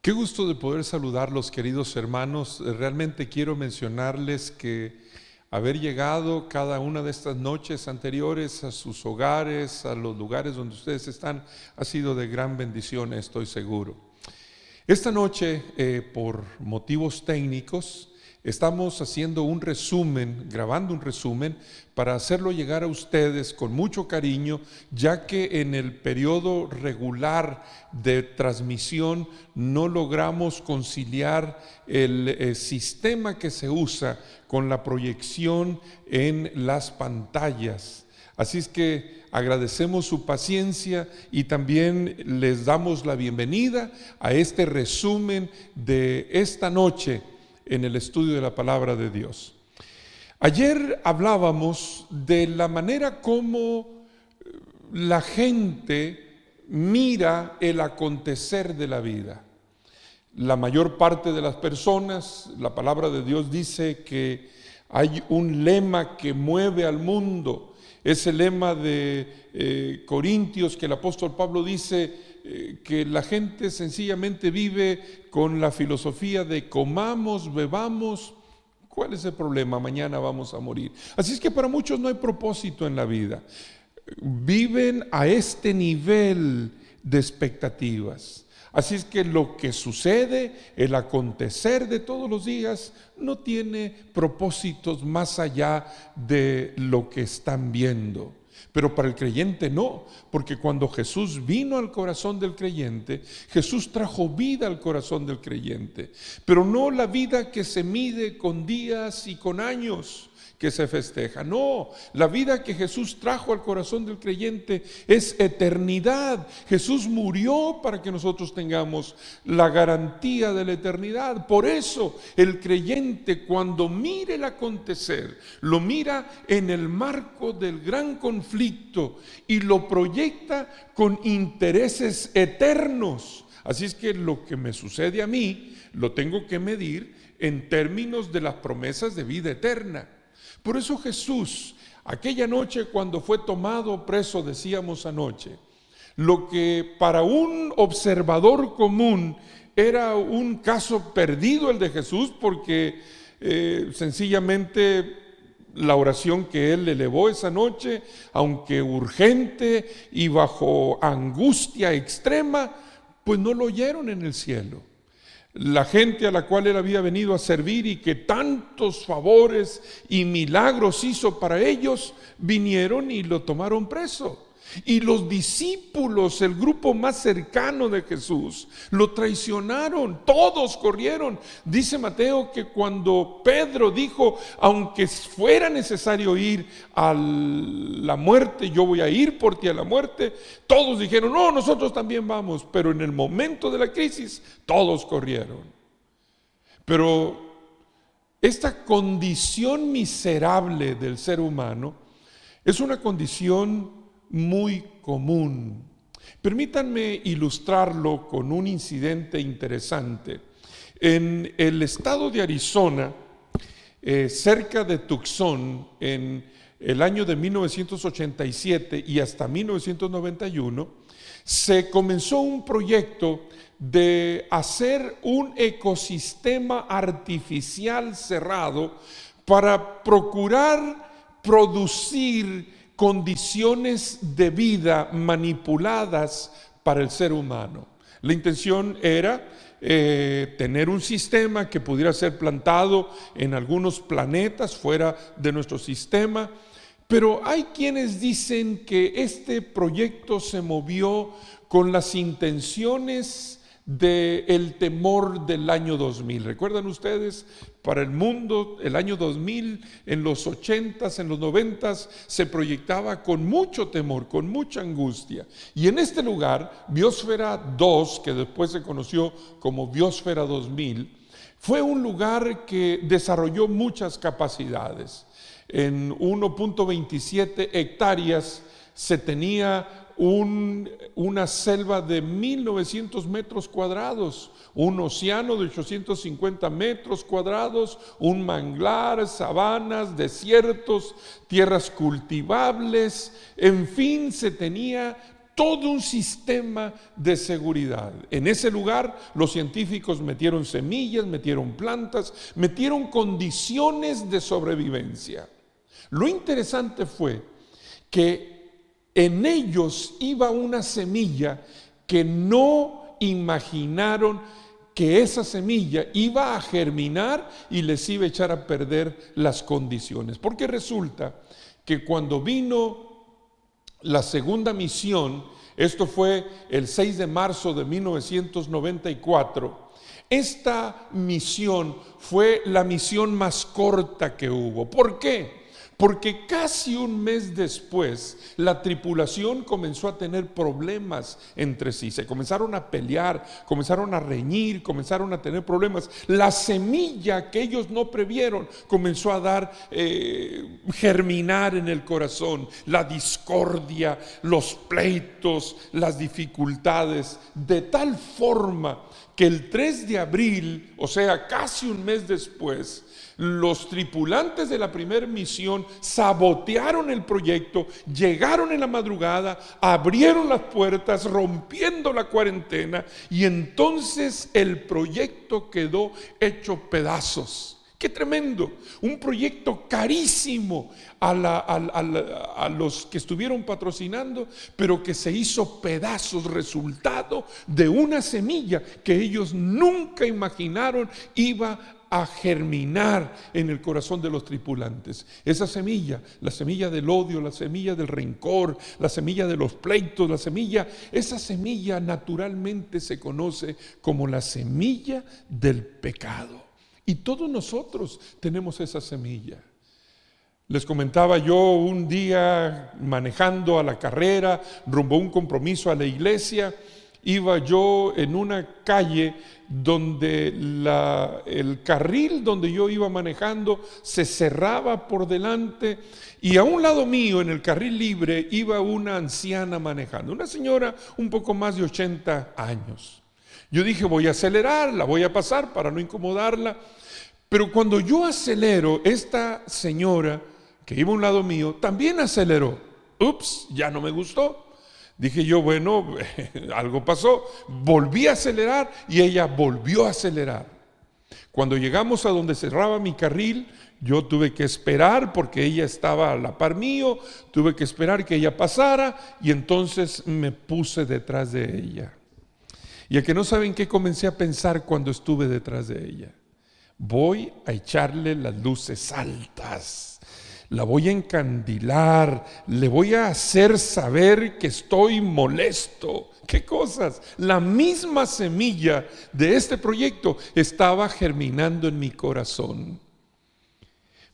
Qué gusto de poder saludarlos, queridos hermanos. Realmente quiero mencionarles que haber llegado cada una de estas noches anteriores a sus hogares, a los lugares donde ustedes están, ha sido de gran bendición, estoy seguro. Esta noche, por motivos técnicos, estamos haciendo un resumen, grabando un resumen para hacerlo llegar a ustedes con mucho cariño, ya que en el periodo regular de transmisión no logramos conciliar el sistema que se usa con la proyección en las pantallas. Así es que agradecemos su paciencia y también les damos la bienvenida a este resumen de esta noche en el estudio de la palabra de Dios. Ayer hablábamos de la manera como la gente mira el acontecer de la vida. La mayor parte de las personas, la palabra de Dios dice que hay un lema que mueve al mundo. Ese lema de Corintios que el apóstol Pablo dice que la gente sencillamente vive con la filosofía de comamos, bebamos. ¿Cuál es el problema? Mañana vamos a morir. Así es que para muchos no hay propósito en la vida. Viven a este nivel de expectativas. Así es que lo que sucede, el acontecer de todos los días, no tiene propósitos más allá de lo que están viendo. Pero para el creyente no, porque cuando Jesús vino al corazón del creyente, Jesús trajo vida al corazón del creyente. Pero no la vida que se mide con días y con años que se festeja. No, la vida que Jesús trajo al corazón del creyente es eternidad. Jesús murió para que nosotros tengamos la garantía de la eternidad. Por eso el creyente, cuando mire el acontecer, lo mira en el marco del gran conflicto y lo proyecta con intereses eternos. Así es que lo que me sucede a mí lo tengo que medir en términos de las promesas de vida eterna. Por eso Jesús, aquella noche cuando fue tomado preso, decíamos anoche, lo que para un observador común era un caso perdido el de Jesús, porque sencillamente la oración que él elevó esa noche, aunque urgente y bajo angustia extrema, pues no lo oyeron en el cielo. La gente a la cual él había venido a servir y que tantos favores y milagros hizo para ellos, vinieron y lo tomaron preso. Y los discípulos, el grupo más cercano de Jesús, lo traicionaron, todos corrieron. Dice Mateo que cuando Pedro dijo, aunque fuera necesario ir a la muerte, yo voy a ir por ti a la muerte, todos dijeron, no, nosotros también vamos. Pero en el momento de la crisis, todos corrieron. Pero esta condición miserable del ser humano es una condición muy común. Permítanme ilustrarlo con un incidente interesante. En el estado de Arizona, cerca de Tucson, en el año de 1987 y hasta 1991, se comenzó un proyecto de hacer un ecosistema artificial cerrado para procurar producir condiciones de vida manipuladas para el ser humano. La intención era tener un sistema que pudiera ser plantado en algunos planetas fuera de nuestro sistema, pero hay quienes dicen que este proyecto se movió con las intenciones del temor del año 2000. ¿Recuerdan ustedes? Para el mundo, el año 2000, en los 80s, en los 90s, se proyectaba con mucho temor, con mucha angustia. Y en este lugar, Biosfera 2, que después se conoció como Biosfera 2000, fue un lugar que desarrolló muchas capacidades. En 1.27 hectáreas se tenía una selva de 1900 metros cuadrados, un océano de 850 metros cuadrados, un manglar, sabanas, desiertos, tierras cultivables, en fin, se tenía todo un sistema de seguridad. En ese lugar los científicos metieron semillas, metieron plantas, metieron condiciones de sobrevivencia. Lo interesante fue que en ellos iba una semilla que no imaginaron que esa semilla iba a germinar y les iba a echar a perder las condiciones. Porque resulta que cuando vino la segunda misión, esto fue el 6 de marzo de 1994, esta misión fue la misión más corta que hubo. ¿Por qué? Porque casi un mes después la tripulación comenzó a tener problemas entre sí, se comenzaron a pelear, comenzaron a reñir, comenzaron a tener problemas. La semilla que ellos no previeron comenzó a dar, germinar en el corazón, la discordia, los pleitos, las dificultades, de tal forma que el 3 de abril, o sea, casi un mes después, los tripulantes de la primera misión sabotearon el proyecto, llegaron en la madrugada, abrieron las puertas, rompiendo la cuarentena, y entonces el proyecto quedó hecho pedazos. ¡Qué tremendo! Un proyecto carísimo a los que estuvieron patrocinando, pero que se hizo pedazos, resultado de una semilla que ellos nunca imaginaron iba a germinar en el corazón de los tripulantes. Esa semilla, la semilla del odio, la semilla del rencor, la semilla de los pleitos, esa semilla naturalmente se conoce como la semilla del pecado. Y todos nosotros tenemos esa semilla. Les comentaba yo un día manejando a la carrera, rumbo a un compromiso a la iglesia. Iba yo en una calle donde el carril donde yo iba manejando se cerraba por delante, y a un lado mío, en el carril libre, iba una anciana manejando, una señora un poco más de 80 años. Yo dije, voy a acelerar, la voy a pasar para no incomodarla. Pero cuando yo acelero, esta señora que iba a un lado mío también aceleró. Ups, ya no me gustó. Dije yo, bueno, algo pasó. Volví a acelerar y ella volvió a acelerar. Cuando llegamos a donde cerraba mi carril, yo tuve que esperar porque ella estaba a la par mío, tuve que esperar que ella pasara, y entonces me puse detrás de ella. Y a que no saben qué comencé a pensar cuando estuve detrás de ella. Voy a echarle las luces altas. La voy a encandilar, le voy a hacer saber que estoy molesto. ¿Qué cosas? La misma semilla de este proyecto estaba germinando en mi corazón.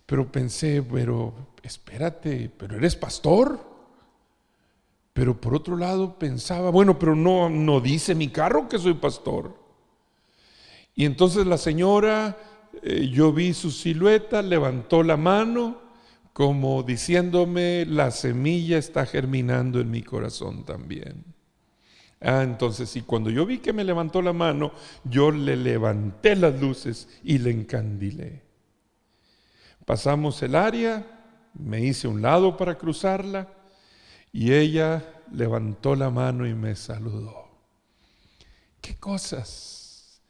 Pero pensé, pero espérate, ¿pero eres pastor? Pero por otro lado pensaba, bueno, pero no dice mi carro que soy pastor. Y entonces la señora, yo vi su silueta, levantó la mano, como diciéndome, la semilla está germinando en mi corazón también. Entonces, y cuando yo vi que me levantó la mano, yo le levanté las luces y le encandilé. Pasamos el área, me hice a un lado para cruzarla, y ella levantó la mano y me saludó. ¿Qué cosas?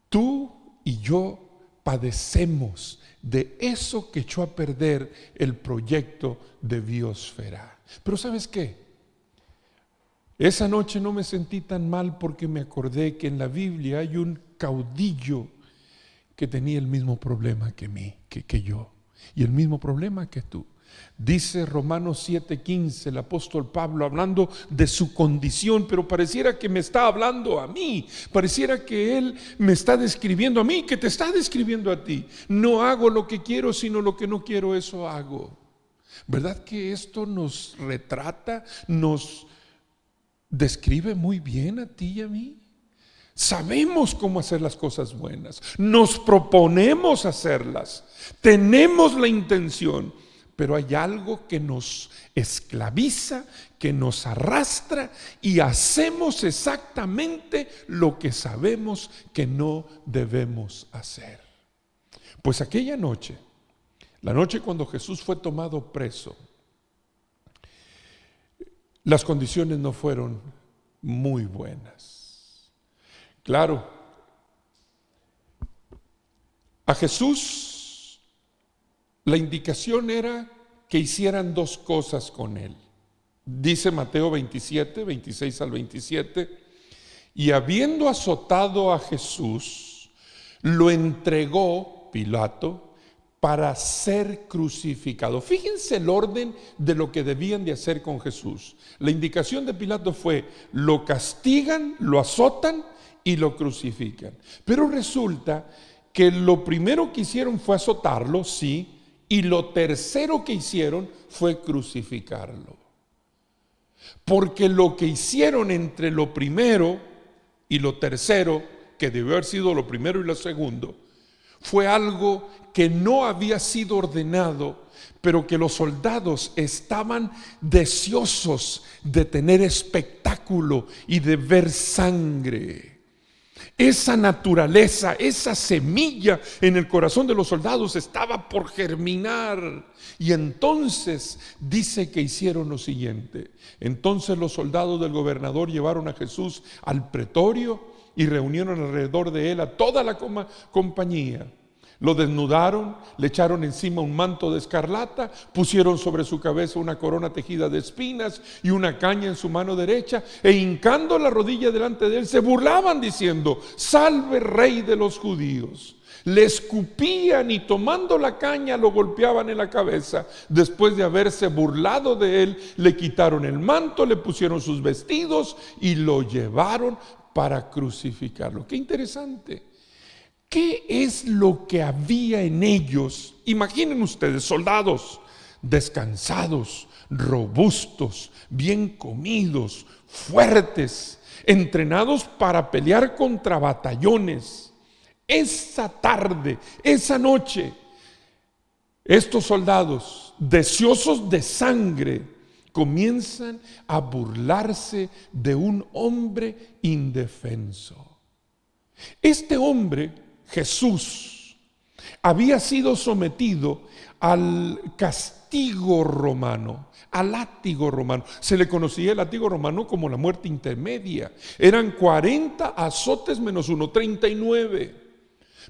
Tú y yo padecemos de eso que echó a perder el proyecto de Biosfera. Pero ¿sabes qué? Esa noche no me sentí tan mal porque me acordé que en la Biblia hay un caudillo que tenía el mismo problema que yo, y el mismo problema que tú. Dice Romanos 7:15, el apóstol Pablo hablando de su condición, pero pareciera que me está hablando a mí, pareciera que él me está describiendo a mí, que te está describiendo a ti. No hago lo que quiero, sino lo que no quiero, eso hago. ¿Verdad que esto nos retrata, nos describe muy bien a ti y a mí? Sabemos cómo hacer las cosas buenas, nos proponemos hacerlas, tenemos la intención, pero hay algo que nos esclaviza, que nos arrastra, y hacemos exactamente lo que sabemos que no debemos hacer. Pues aquella noche, la noche cuando Jesús fue tomado preso, las condiciones no fueron muy buenas. Claro, a Jesús la indicación era que hicieran dos cosas con él. Dice Mateo 27, 26 al 27, y habiendo azotado a Jesús, lo entregó Pilato para ser crucificado. Fíjense el orden de lo que debían de hacer con Jesús. La indicación de Pilato fue: lo castigan, lo azotan y lo crucifican. Pero resulta que lo primero que hicieron fue azotarlo, sí, y lo tercero que hicieron fue crucificarlo. Porque lo que hicieron entre lo primero y lo tercero, que debió haber sido lo primero y lo segundo, fue algo que no había sido ordenado, pero que los soldados estaban deseosos de tener espectáculo y de ver sangre. Esa naturaleza, esa semilla en el corazón de los soldados estaba por germinar. Y entonces dice que hicieron lo siguiente. Entonces los soldados del gobernador llevaron a Jesús al pretorio y reunieron alrededor de él a toda la compañía. Lo desnudaron, le echaron encima un manto de escarlata, pusieron sobre su cabeza una corona tejida de espinas y una caña en su mano derecha, e hincando la rodilla delante de él, se burlaban diciendo: salve, rey de los judíos. Le escupían y tomando la caña lo golpeaban en la cabeza. Después de haberse burlado de él, le quitaron el manto, le pusieron sus vestidos y lo llevaron para crucificarlo. Qué interesante. ¿Qué es lo que había en ellos? Imaginen ustedes, soldados descansados, robustos, bien comidos, fuertes, entrenados para pelear contra batallones. Esa tarde, esa noche, estos soldados, deseosos de sangre, comienzan a burlarse de un hombre indefenso. Este hombre, Jesús, había sido sometido al castigo romano, al látigo romano. Se le conocía el látigo romano como la muerte intermedia. Eran 40 azotes menos uno, 39.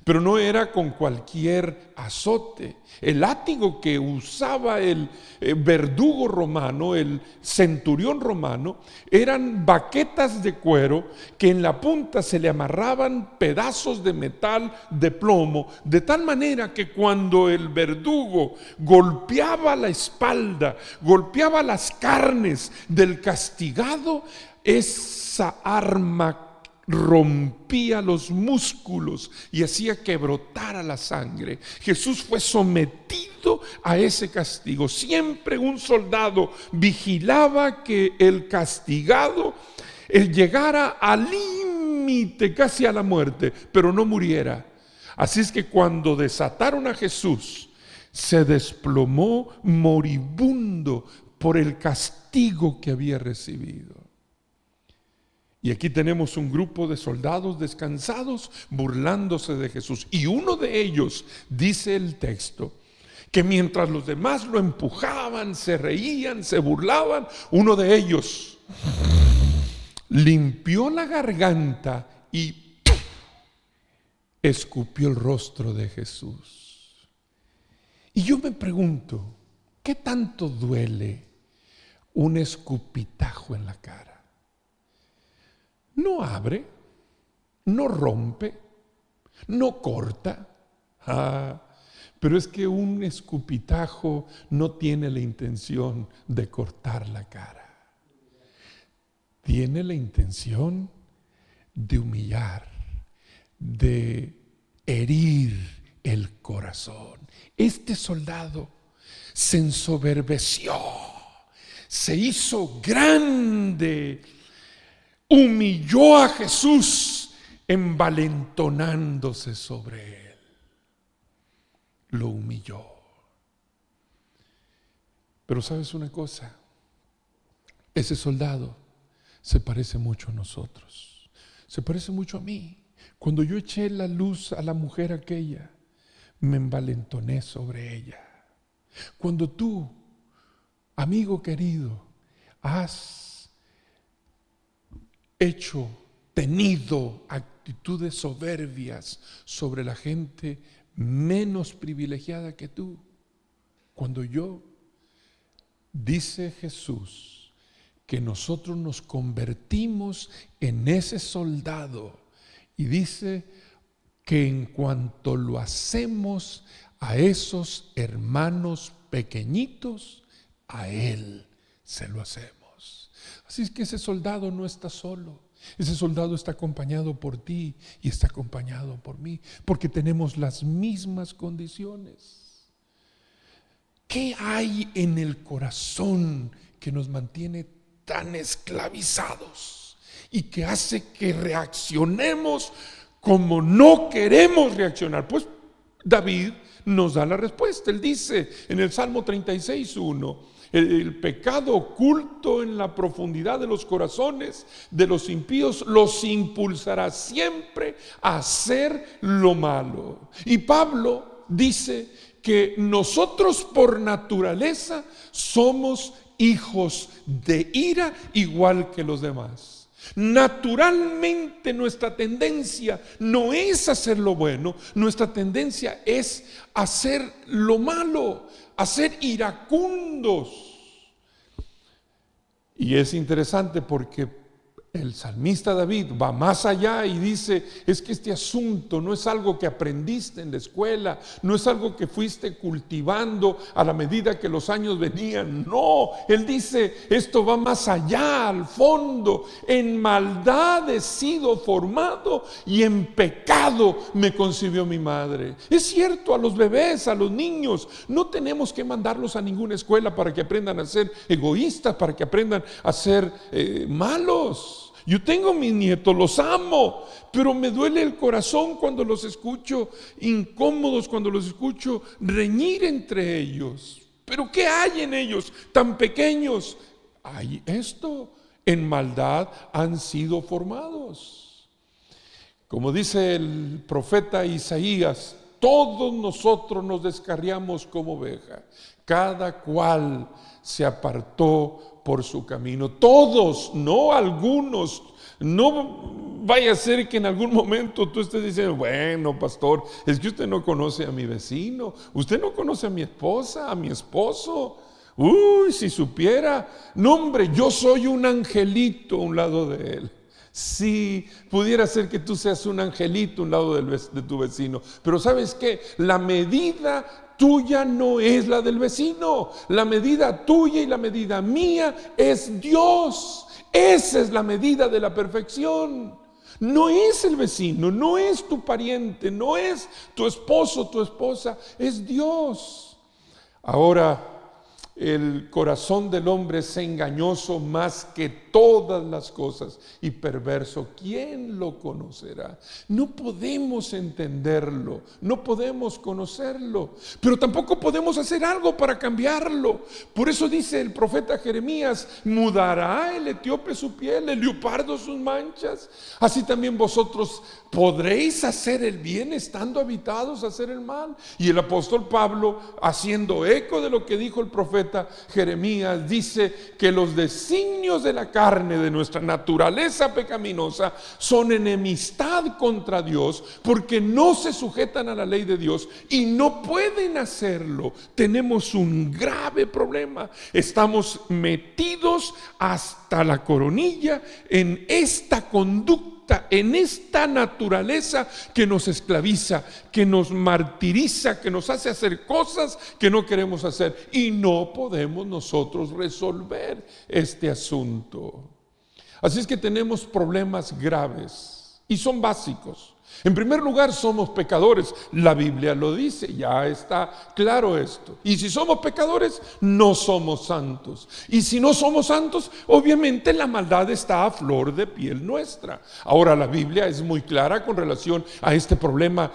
Pero no era con cualquier azote. El látigo que usaba el verdugo romano, el centurión romano, eran baquetas de cuero que en la punta se le amarraban pedazos de metal de plomo, de tal manera que cuando el verdugo golpeaba la espalda, golpeaba las carnes del castigado, esa arma rompía los músculos y hacía que brotara la sangre. Jesús fue sometido a ese castigo. Siempre un soldado vigilaba que el castigado llegara al límite, casi a la muerte, pero no muriera. Así es que cuando desataron a Jesús, se desplomó moribundo por el castigo que había recibido. Y aquí tenemos un grupo de soldados descansados burlándose de Jesús. Y uno de ellos, dice el texto, que mientras los demás lo empujaban, se reían, se burlaban, uno de ellos limpió la garganta y escupió el rostro de Jesús. Y yo me pregunto, ¿qué tanto duele un escupitajo en la cara? No abre, no rompe, no corta. Pero es que un escupitajo no tiene la intención de cortar la cara. Tiene la intención de humillar, de herir el corazón. Este soldado se ensoberbeció, se hizo grande, humilló a Jesús envalentonándose sobre él. Lo humilló. Pero ¿sabes una cosa? Ese soldado se parece mucho a nosotros. Se parece mucho a mí. Cuando yo eché la luz a la mujer aquella, me envalentoné sobre ella. Cuando tú, amigo querido, has tenido actitudes soberbias sobre la gente menos privilegiada que tú. Cuando dice Jesús que nosotros nos convertimos en ese soldado, y dice que en cuanto lo hacemos a esos hermanos pequeñitos, a Él se lo hacemos. Así es que ese soldado no está solo. Ese soldado está acompañado por ti y está acompañado por mí, porque tenemos las mismas condiciones. ¿Qué hay en el corazón que nos mantiene tan esclavizados y que hace que reaccionemos como no queremos reaccionar? Pues David nos da la respuesta. Él dice en el Salmo 36:1: el pecado oculto en la profundidad de los corazones de los impíos los impulsará siempre a hacer lo malo. Y Pablo dice que nosotros por naturaleza somos hijos de ira igual que los demás. Naturalmente nuestra tendencia no es hacer lo bueno, nuestra tendencia es hacer lo malo, a ser iracundos. Y es interesante porque el salmista David va más allá y dice: es que este asunto no es algo que aprendiste en la escuela, no es algo que fuiste cultivando a la medida que los años venían. No, él dice: esto va más allá, al fondo. En maldad he sido formado y en pecado me concibió mi madre. Es cierto, a los bebés, a los niños, no tenemos que mandarlos a ninguna escuela para que aprendan a ser egoístas, para que aprendan a ser malos. Yo tengo mis nietos, los amo, pero me duele el corazón cuando los escucho incómodos, cuando los escucho reñir entre ellos. ¿Pero qué hay en ellos tan pequeños? Hay esto: en maldad han sido formados. Como dice el profeta Isaías: todos nosotros nos descarriamos como oveja, cada cual se apartó por su camino. Todos, no algunos. No vaya a ser que en algún momento tú estés diciendo: bueno, pastor, es que usted no conoce a mi vecino, usted no conoce a mi esposa, a mi esposo. Uy, si supiera. No, hombre, yo soy un angelito a un lado de él. Si pudiera ser que tú seas un angelito a un lado de tu vecino, pero ¿sabes qué? La medida tuya no es la del vecino. La medida tuya y la medida mía es Dios. Esa es la medida de la perfección. No es el vecino, no es tu pariente, no es tu esposo, tu esposa, es Dios. Ahora, el corazón del hombre es engañoso más que todas las cosas y perverso. ¿Quién lo conocerá? No podemos entenderlo, no podemos conocerlo, pero tampoco podemos hacer algo para cambiarlo. Por eso dice el profeta Jeremías: mudará el etíope su piel, el leopardo sus manchas. Así también vosotros podréis hacer el bien estando habitados a hacer el mal. Y el apóstol Pablo, haciendo eco de lo que dijo el profeta Jeremías, dice que los designios de la carne, de nuestra naturaleza pecaminosa, son enemistad contra Dios, porque no se sujetan a la ley de Dios y no pueden hacerlo. Tenemos un grave problema. Estamos metidos hasta la coronilla en esta conducta, en esta naturaleza que nos esclaviza, que nos martiriza, que nos hace hacer cosas que no queremos hacer, y no podemos nosotros resolver este asunto. Así es que tenemos problemas graves y son básicos. En primer lugar, somos pecadores. La Biblia lo dice, ya está claro esto. Y si somos pecadores, no somos santos. Y si no somos santos, obviamente la maldad está a flor de piel nuestra. Ahora, la Biblia es muy clara con relación a este problema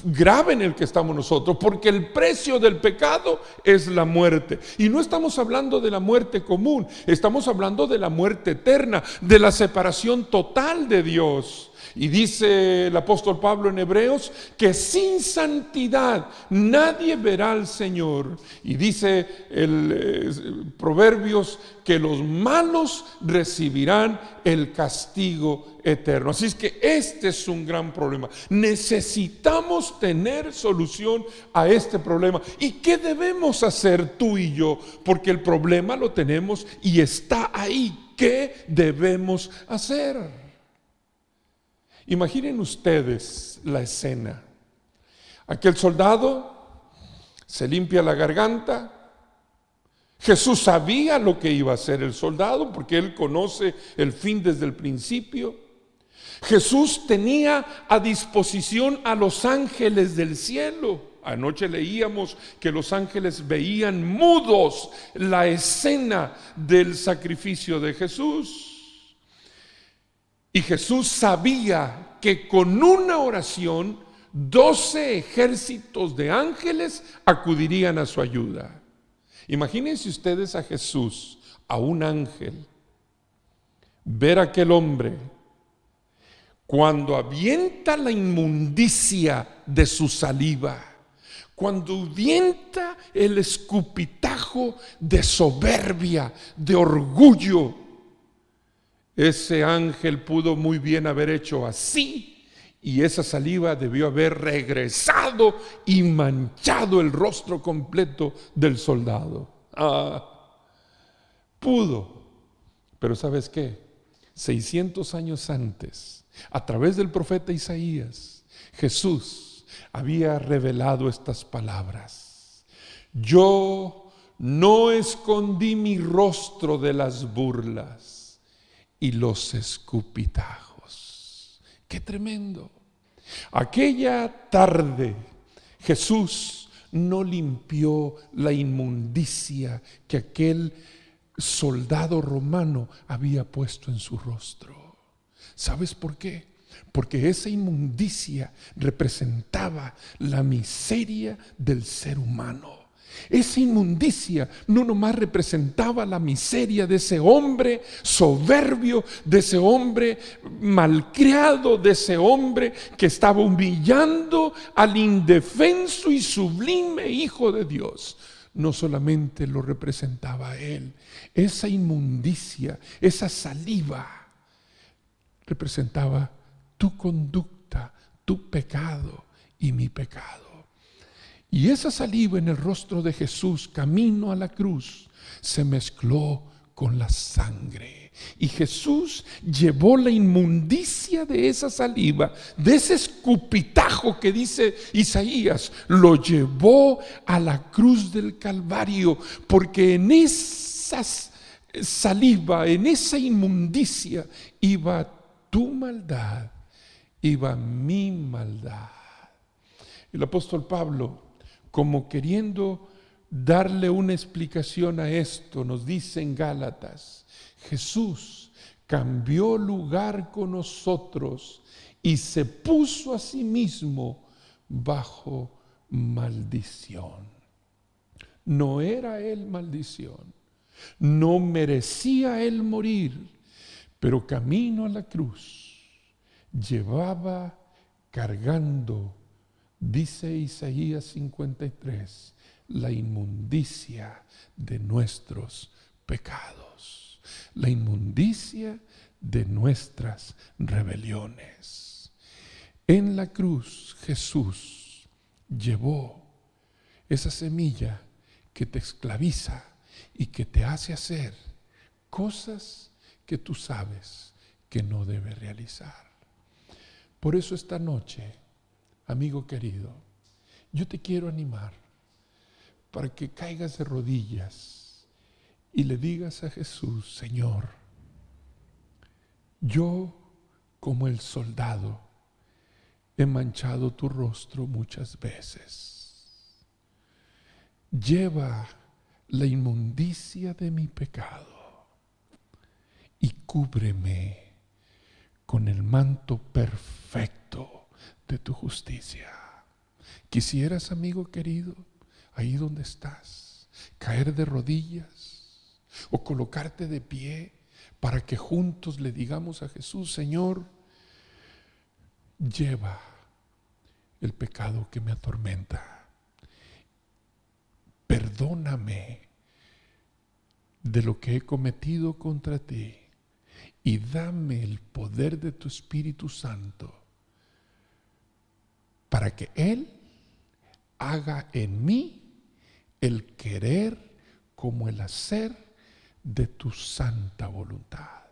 grave en el que estamos nosotros, porque el precio del pecado es la muerte. Y no estamos hablando de la muerte común, estamos hablando de la muerte eterna, de la separación total de Dios. Y dice el apóstol apóstol Pablo en Hebreos, que sin santidad nadie verá al Señor. Y dice Proverbios que los malos recibirán el castigo eterno. Así es que este es un gran problema. Necesitamos tener solución a este problema. ¿Y qué debemos hacer tú y yo? Porque el problema lo tenemos y está ahí. ¿Qué debemos hacer? Imaginen ustedes la escena. Aquel soldado se limpia la garganta. Jesús sabía lo que iba a hacer el soldado porque él conoce el fin desde el principio. Jesús tenía a disposición a los ángeles del cielo. Anoche leíamos que los ángeles veían mudos la escena del sacrificio de Jesús. Y Jesús sabía que con una oración 12 ejércitos de ángeles acudirían a su ayuda. Imagínense ustedes a Jesús, a un ángel, ver a aquel hombre cuando avienta la inmundicia de su saliva, cuando avienta el escupitajo de soberbia, de orgullo. Ese ángel pudo muy bien haber hecho así, y esa saliva debió haber regresado y manchado el rostro completo del soldado. Pudo. Pero ¿sabes qué? 600 años antes, a través del profeta Isaías, Jesús había revelado estas palabras: yo no escondí mi rostro de las burlas y los escupitajos. ¡Qué tremendo! Aquella tarde Jesús no limpió la inmundicia que aquel soldado romano había puesto en su rostro. ¿Sabes por qué? Porque esa inmundicia representaba la miseria del ser humano. Esa inmundicia no nomás representaba la miseria de ese hombre soberbio, de ese hombre malcriado, de ese hombre que estaba humillando al indefenso y sublime Hijo de Dios. No solamente lo representaba a él, esa inmundicia, esa saliva representaba tu conducta, tu pecado y mi pecado. Y esa saliva en el rostro de Jesús, camino a la cruz, se mezcló con la sangre. Y Jesús llevó la inmundicia de esa saliva, de ese escupitajo que dice Isaías, lo llevó a la cruz del Calvario, porque en esa saliva, en esa inmundicia, iba tu maldad, iba mi maldad. El apóstol Pablo, como queriendo darle una explicación a esto, nos dice en Gálatas: Jesús cambió lugar con nosotros y se puso a sí mismo bajo maldición. No era él maldición, no merecía él morir, pero camino a la cruz llevaba cargando, dice Isaías 53, la inmundicia de nuestros pecados, la inmundicia de nuestras rebeliones. En la cruz Jesús llevó esa semilla que te esclaviza y que te hace hacer cosas que tú sabes que no debes realizar. Por eso esta noche, amigo querido, yo te quiero animar para que caigas de rodillas y le digas a Jesús: Señor, yo como el soldado he manchado tu rostro muchas veces. Lleva la inmundicia de mi pecado y cúbreme con el manto perfecto de tu justicia. ¿Quisieras, amigo querido, ahí donde estás, caer de rodillas o colocarte de pie para que juntos le digamos a Jesús: Señor, lleva el pecado que me atormenta. Perdóname de lo que he cometido contra ti y dame el poder de tu Espíritu Santo para que Él haga en mí el querer como el hacer de tu santa voluntad.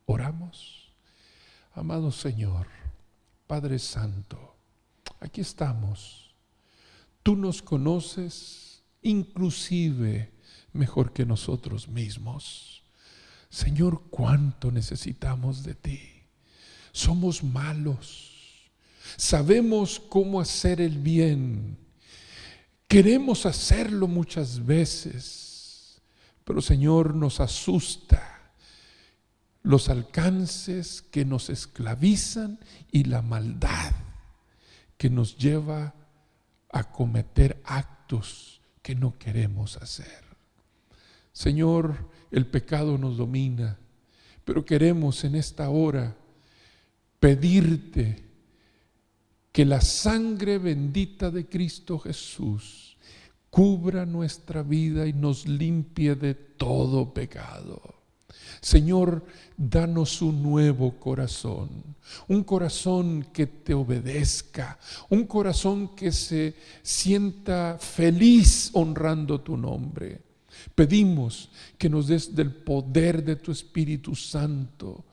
Oramos. Amado Señor, Padre Santo, aquí estamos. Tú nos conoces inclusive mejor que nosotros mismos. Señor, cuánto necesitamos de ti. Somos malos. Sabemos cómo hacer el bien. Queremos hacerlo muchas veces, pero Señor, nos asusta los alcances que nos esclavizan y la maldad que nos lleva a cometer actos que no queremos hacer. Señor, el pecado nos domina, pero queremos en esta hora pedirte que la sangre bendita de Cristo Jesús cubra nuestra vida y nos limpie de todo pecado. Señor, danos un nuevo corazón, un corazón que te obedezca, un corazón que se sienta feliz honrando tu nombre. Pedimos que nos des del poder de tu Espíritu Santo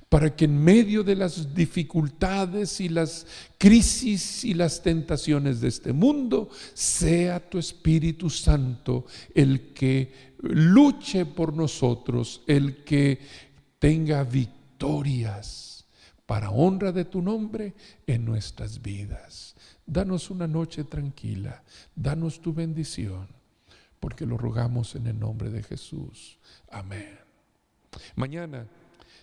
para que en medio de las dificultades y las crisis y las tentaciones de este mundo sea tu Espíritu Santo el que luche por nosotros, el que tenga victorias para honra de tu nombre en nuestras vidas. Danos una noche tranquila, danos tu bendición, porque lo rogamos en el nombre de Jesús. Amén. Mañana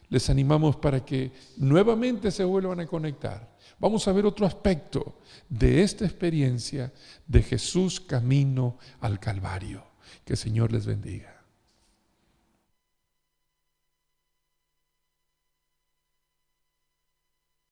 les animamos para que nuevamente se vuelvan a conectar. Vamos a ver otro aspecto de esta experiencia de Jesús camino al Calvario. Que el Señor les bendiga.